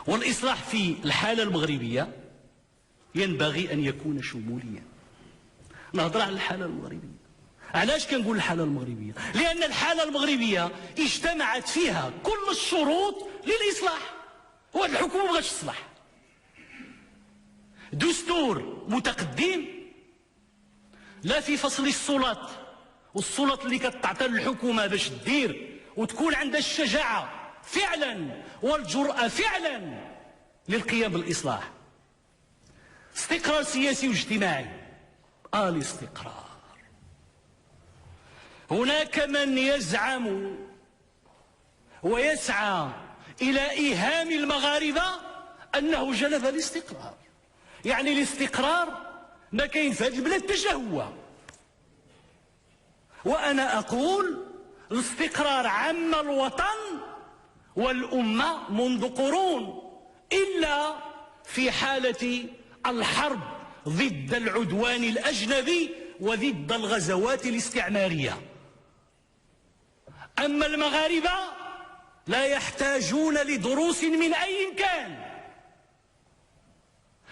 والإصلاح في الحالة المغربية ينبغي أن يكون شموليا. نهضر على الحالة المغربية. علاش كنقول الحالة المغربية؟ لأن الحالة المغربية اجتمعت فيها كل الشروط للإصلاح، وهذه الحكومة ما بغاتش تصلح. دستور متقدم، لا في فصل السلط، والسلط اللي كتعطى للحكومة باش دير وتكون عندها الشجاعة فعلا والجرأة فعلا للقيام بالإصلاح. استقرار سياسي واجتماعي. الاستقرار. هناك من يزعم ويسعى إلى إيهام المغاربة أنه جلب الاستقرار. يعني الاستقرار ما كاين في هذه البلاد تجهوى. وأنا أقول الاستقرار عم الوطن والأمة منذ قرون، إلا في حالة الحرب ضد العدوان الأجنبي وضد الغزوات الاستعمارية. أما المغاربة لا يحتاجون لدروس من أي كان.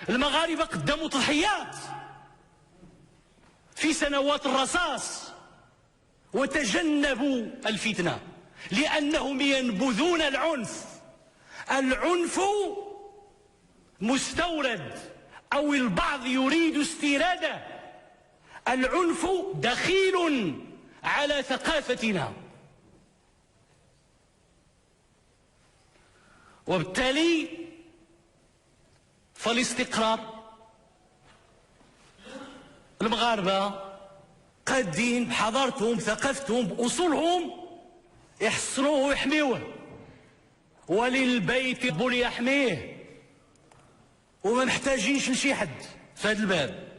المغاربة قدموا تضحيات في سنوات الرصاص وتجنبوا الفتنة لأنهم ينبذون العنف. العنف مستورد أو البعض يريد استيراده. العنف دخيل على ثقافتنا، وبالتالي فالاستقرار المغاربة قادين بحضارتهم بثقافتهم بأصولهم يحصنوه ويحميوه، وللبيت بول يحميه، وما محتاجينش لشي حد في هذا الباب.